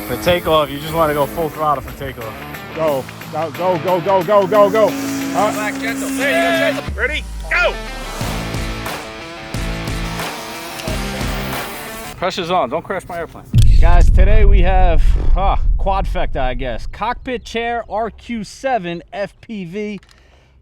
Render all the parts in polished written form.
For takeoff, you just want to go full throttle for takeoff. Go, go, go, go, go, go, go, go. Black gentle. There you go, gentle. Ready? Go! Pressure's on. Don't crash my airplane. Guys, today we have quadfecta, I guess. Cockpit chair RQ7 FPV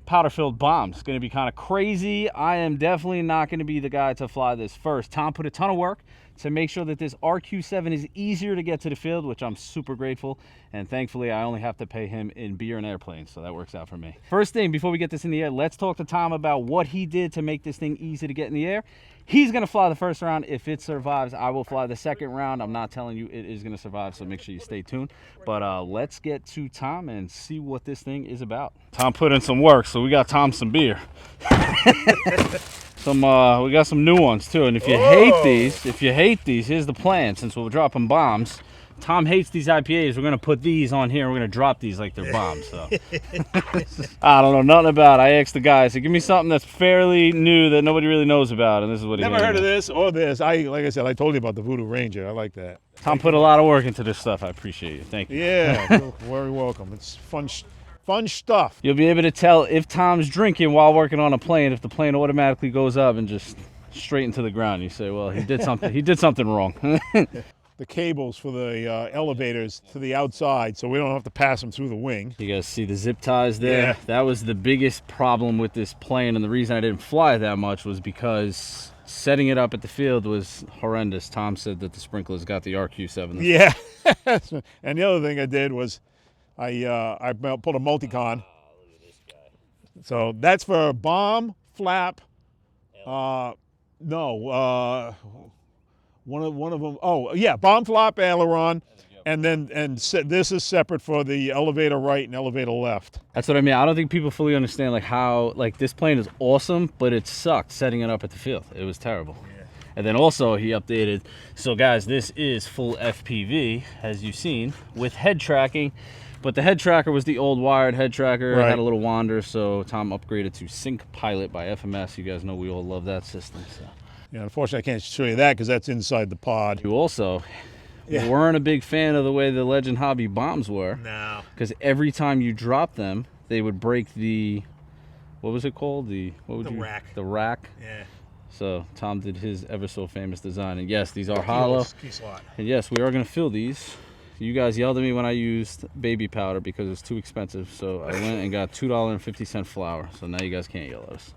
powder-filled bomb. It's going to be kind of crazy. I am definitely not going to be the guy to fly this first. Tom put a ton of work to make sure that this RQ7 is easier to get to the field, which I'm super grateful. And thankfully, I only have to pay him in beer and airplanes, so that works out for me. First thing, before we get this in the air, let's talk to Tom about what he did to make this thing easy to get in the air. He's going to fly the first round. If it survives, I will fly the second round. I'm not telling you it is going to survive, so make sure you stay tuned. But let's get to Tom and see what this thing is about. Tom put in some work, so we got Tom some beer. We got some new ones too. And if you hate these, here's the plan. Since we're dropping bombs, Tom hates these IPAs. We're gonna put these on here and we're gonna drop these like they're bombs. So I don't know nothing about it. I asked the guys to give me something that's fairly new that nobody really knows about, and this is what he Never heard of this or this. Like I said, I told you about the Voodoo Ranger. I like that. Tom put a lot of work into this stuff. I appreciate you. Thank you. Yeah, you're very welcome. It's fun stuff. You'll be able to tell if Tom's drinking while working on a plane, if the plane automatically goes up and just straight into the ground. You say, well, he did something. He did something wrong. The cables for the elevators to the outside, so we don't have to pass them through the wing. You guys see the zip ties there? Yeah. That was the biggest problem with this plane, and the reason I didn't fly that much was because setting it up at the field was horrendous. Tom said that the sprinklers got the RQ7. Yeah. And the other thing I did was I pulled a multicon. Look at this guy. So that's for bomb, flap. One of them. Oh yeah, bomb, flap, aileron, and this is separate for the elevator right and elevator left. That's what I mean. I don't think people fully understand like how this plane is awesome, but it sucked setting it up at the field. It was terrible. Yeah. And then also he updated. So guys, this is full FPV, as you've seen, with head tracking. But the head tracker was the old wired head tracker. Right. It had a little wander, so Tom upgraded to SyncPilot by FMS. You guys know we all love that system. So. Yeah, unfortunately, I can't show you that because that's inside the pod. You also weren't a big fan of the way the Legend Hobby bombs were. No. Because every time you dropped them, they would break the, what was it called? The rack. The rack. Yeah. So Tom did his ever so famous design. And yes, these are hollow. Key slot. And yes, we are going to fill these. You guys yelled at me when I used baby powder because it was too expensive. So I went and got $2.50 flour. So now you guys can't yell at us.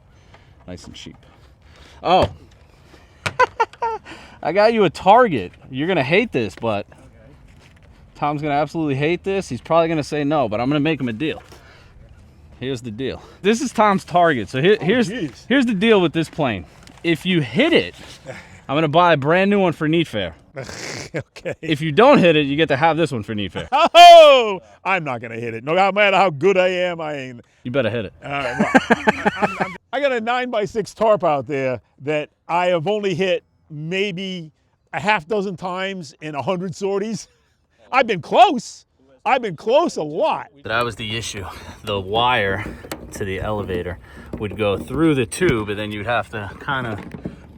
Nice and cheap. Oh. I got you a target. You're going to hate this, but Tom's going to absolutely hate this. He's probably going to say no, but I'm going to make him a deal. Here's the deal. This is Tom's target. So here's the deal with this plane. If you hit it, I'm going to buy a brand new one for Neat Fair. Okay. If you don't hit it, you get to have this one for Neat Fair. Oh, I'm not going to hit it. No matter how good I am, I ain't. You better hit it. Well, I got a 9x6 tarp out there that I have only hit maybe a half dozen times in 100 sorties. I've been close. I've been close a lot. That was the issue. The wire to the elevator would go through the tube, and then you'd have to kind of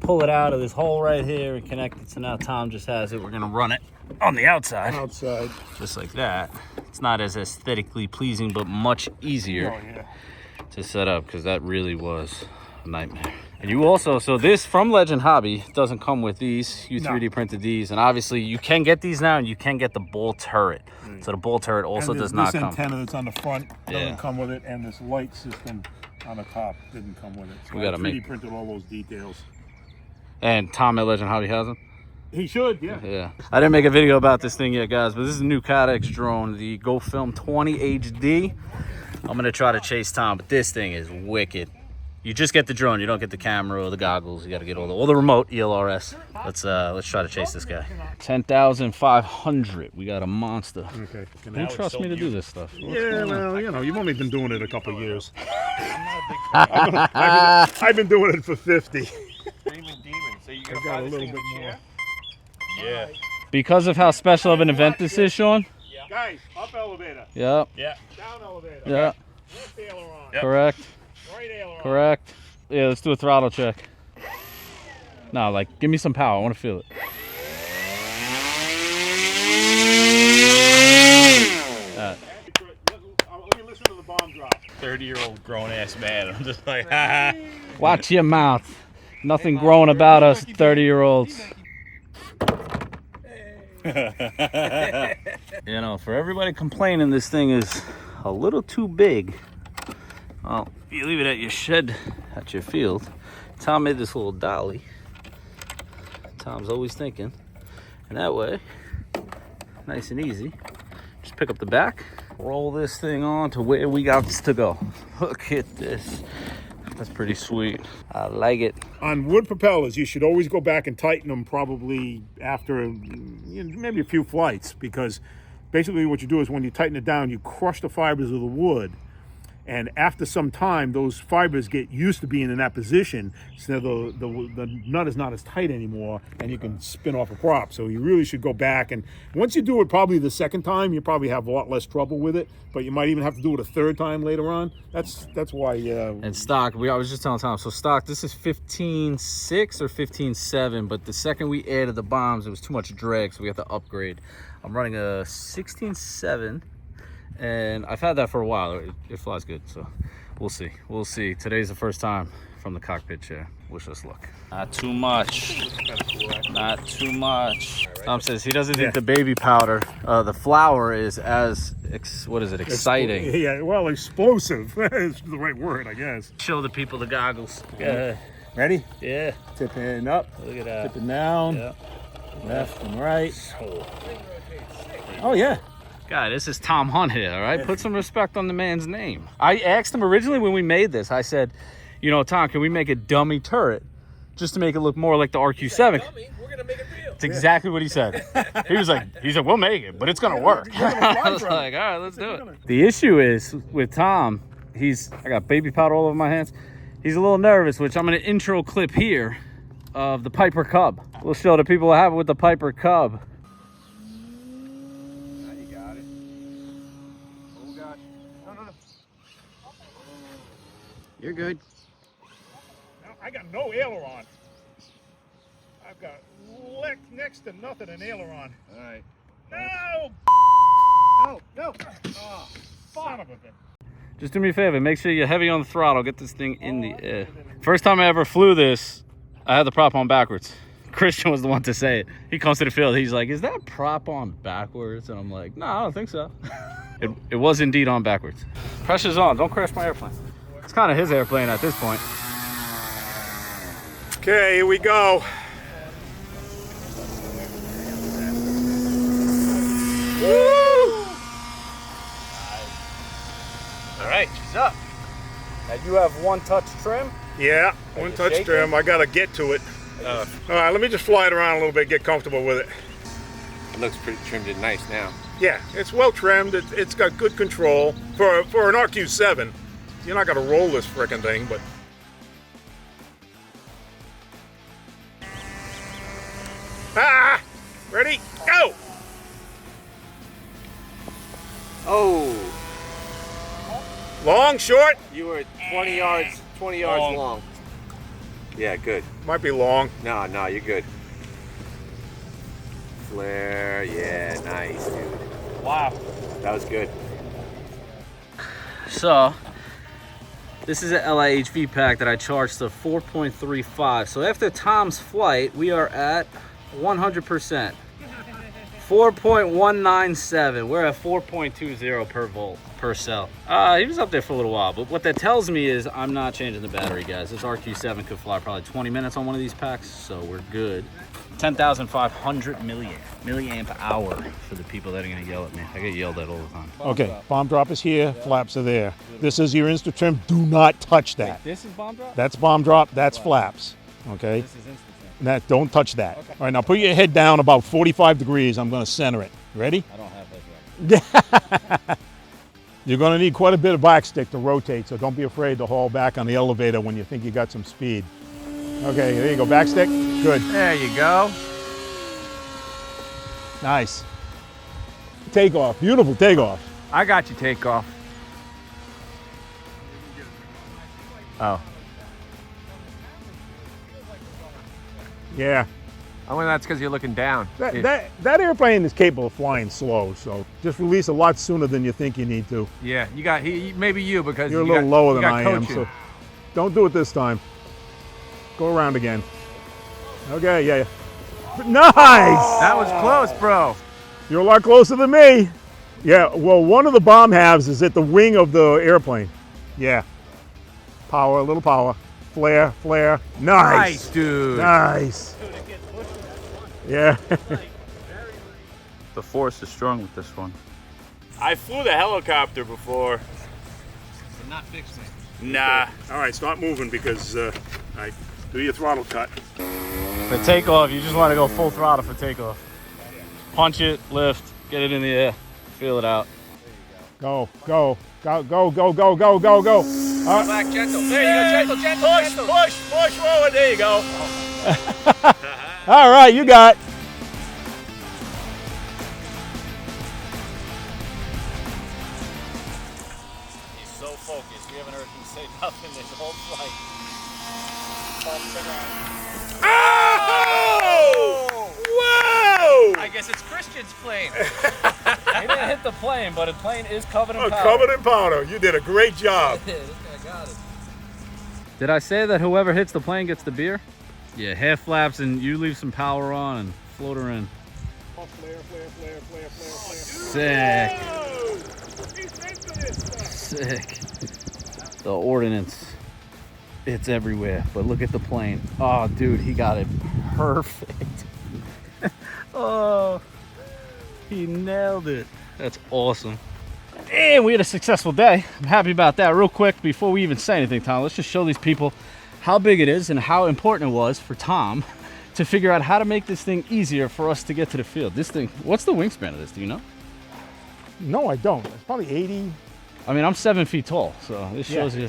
pull it out of this hole right here and connect it. So now Tom just has it. We're gonna run it on the outside. Just like that. It's not as aesthetically pleasing, but much easier to set up, because that really was a nightmare. And you also, so this from Legend Hobby doesn't come with these. You 3D printed these, and obviously you can get these now, and you can get the ball turret. So the ball turret also does not come. This antenna that's on the front doesn't come with it, and this light system on the top didn't come with it. So we gotta 3D printed all those details. And Tom at Legend Hobby has them? He should, yeah. Yeah. I didn't make a video about this thing yet, guys, but this is a new Codex drone, the GoFilm 20 HD. I'm gonna try to chase Tom, but this thing is wicked. You just get the drone, you don't get the camera or the goggles. You got to get all the remote ELRS. Let's try to chase this guy. 10,500. We got a monster. Okay. Who trusts me to do this stuff? Yeah, well, you've only been doing it a couple of years. I've been doing it for 50. Screaming demon. So you got a little bit more. Yeah. Because of how special of an event this is, Sean? Yeah. Guys, up elevator. Yep. Yeah. Down elevator. Yeah. Left aileron. Yep. Correct. Right aileron. Correct. Yeah, let's do a throttle check. No, like, give me some power. I want to feel it. 30-year-old grown-ass man. I'm just like, ha ha. Watch your mouth. Nothing grown about us 30-year-olds. You know, for everybody complaining this thing is a little too big, well, you leave it at your shed, at your field. Tom made this little dolly. Tom's always thinking. And that way, nice and easy, just pick up the back, roll this thing on to where we got this to go. Look at this. That's pretty sweet. I like it. On wood propellers, you should always go back and tighten them probably after maybe a few flights, because basically what you do is when you tighten it down, you crush the fibers of the wood. And after some time, those fibers get used to being in that position, so the nut is not as tight anymore, and you can spin off a prop. So you really should go back, and once you do it probably the second time, you probably have a lot less trouble with it, but you might even have to do it a third time later on. That's why. And stock, I was just telling Tom, so stock, this is 15.6 or 15.7, but the second we added the bombs, it was too much drag, so we have to upgrade. I'm running a 16.7. And I've had that for a while. It flies good, so we'll see. We'll see. Today's the first time from the cockpit chair. Wish us luck. Not too much. Not too much. Tom says he doesn't think the baby powder, the flour, is as exciting. Yeah, well, explosive is the right word, I guess. Show the people the goggles. Ready? Yeah. Tipping up. Look at that. Tipping down. Yeah. Left and right. Oh yeah. God, this is Tom Hunt here, all right? Put some respect on the man's name. I asked him originally when we made this, I said, you know, Tom, can we make a dummy turret just to make it look more like the RQ-7? We're gonna make it real. That's exactly what he said. He said, we'll make it, but it's gonna work. I was like, all right, let's do it. The issue is with Tom, I got baby powder all over my hands. He's a little nervous, which I'm gonna intro clip here of the Piper Cub. We'll show the people what happened with the Piper Cub. You're good. I got no aileron. I've got next to nothing an aileron. All right. No! No! Oh, son of a bitch. Just do me a favor, make sure you're heavy on the throttle, get this thing in the air. First time I ever flew this, I had the prop on backwards. Christian was the one to say it. He comes to the field, he's like, is that prop on backwards? And I'm like, no, I don't think so. It was indeed on backwards. Pressure's on, don't crash my airplane. It's kind of his airplane at this point. Okay, here we go. Woo! All right, she's up. Now you have one touch trim. Yeah, one touch shaking? trim. I gotta get to it. All right, let me just fly it around a little bit, get comfortable with it. It looks pretty trimmed and nice now. Yeah, it's well trimmed. It's got good control for an RQ-7. You're not gonna roll this frickin' thing, but. Ah! Ready? Go! Oh, Long, short? you were 20 yards long. Yeah, good. Might be long. No, you're good. Flare, yeah, nice, dude. Wow. That was good. So, this is an LIHV pack that I charged to 4.35. So after Tom's flight, we are at 100%. 4.197. We're at 4.20 per volt per cell. He was up there for a little while, but what that tells me is I'm not changing the battery, guys. This RQ-7 could fly probably 20 minutes on one of these packs, so we're good. 10,500 milliamp hour for the people that are gonna yell at me. I get yelled at all the time. Okay, bomb drop is here, flaps are there. This is your Insta trim. Do not touch that. Wait, this is bomb drop? That's bomb drop, that's flaps. Okay? This is instant. Don't touch that. Okay. All right, now put your head down about 45 degrees. I'm going to center it. Ready? I don't have that right. You're going to need quite a bit of back stick to rotate, so don't be afraid to haul back on the elevator when you think you got some speed. Okay, there you go. Back stick. Good. There you go. Nice. Takeoff. Beautiful takeoff. I got you, takeoff. Oh. Yeah. Only that's because you're looking down. That airplane is capable of flying slow, so just release a lot sooner than you think you need to. Yeah, you got maybe you because you're a little lower than I am, coaching. so don't do it this time. Go around again. Okay, yeah. Nice! That was close, bro. You're a lot closer than me. Yeah, well, one of the bomb halves is at the wing of the airplane. Yeah. Power, a little power. Flare, flare. Nice, dude. Nice. Yeah. The force is strong with this one. I flew the helicopter before. But not fixed it. Nah. All right, stop moving because I do your throttle cut. For takeoff, you just want to go full throttle for takeoff. Punch it, lift, get it in the air, feel it out. Go, go, go, go, go, go, go, go, go. Back gentle. There you go, gentle. Push forward. There you go. All right, you got. He's so focused. We haven't heard him say nothing this whole flight. Oh! Whoa! I guess it's Christian's plane. He didn't hit the plane, but the plane is covered in powder. Covered in powder. You did a great job. This guy got it. Did I say that whoever hits the plane gets the beer? Yeah, half flaps and you leave some power on and float her in. Oh, flare, flare, flare, flare, flare, flare. Sick. The ordnance. It's everywhere, but look at the plane. Oh, dude, he got it perfect. Oh, he nailed it. That's awesome. And we had a successful day. I'm happy about that. Real quick, before we even say anything, Tom, let's just show these people how big it is and how important it was for Tom to figure out how to make this thing easier for us to get to the field. This thing, what's the wingspan of this, do you know? No, I don't. It's probably 80. I mean, I'm 7 feet tall, so this shows you.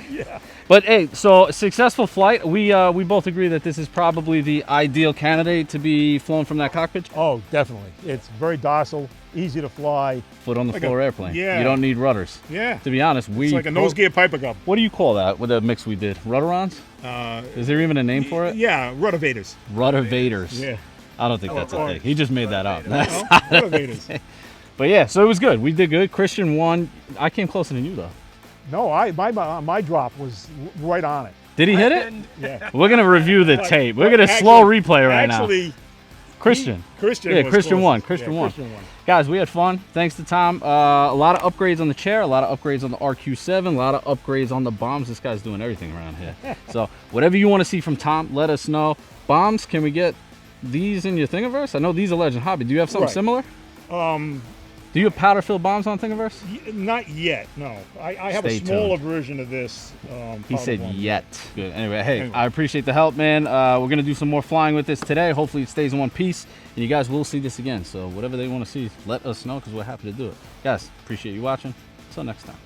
Yeah. But hey, so successful flight. We both agree that this is probably the ideal candidate to be flown from that cockpit. Oh, definitely. It's very docile, easy to fly. Foot on the Like floor a- airplane. yeah. You don't need rudders. Yeah. To be honest, It's like a nose gear Piper Cub. What do you call that with the mix we did? Rudderons? Is there even a name for it? Yeah, ruddervators. Ruddervators. Yeah. I don't think that's a or- thing. He just made that up. No, ruddervators. But yeah, so it was good. We did good. Christian won. I came closer than you though. No, my drop was right on it. Did he hit it? Yeah. We're gonna review the tape. We're gonna slow replay right now. Actually, Christian. Christian. Yeah, was Christian won. closest. Christian Yeah, won. Christian won. Guys, we had fun. Thanks to Tom. A lot of upgrades on the chair, a lot of upgrades on the RQ7, a lot of upgrades on the bombs. This guy's doing everything around here. So whatever you want to see from Tom, let us know. Bombs, can we get these in your Thingiverse? I know these are Legend Hobby. Do you have something Right. similar? Do you have powder-filled bombs on Thingiverse? Not yet, no. I have Stay a smaller tuned. version of this. He powder said one. yet. Good. Anyway, hey, Anyway. I appreciate the help, man. We're going to do some more flying with this today. Hopefully it stays in one piece, and you guys will see this again. So whatever they want to see, let us know because we're happy to do it. Guys, appreciate you watching. Until next time.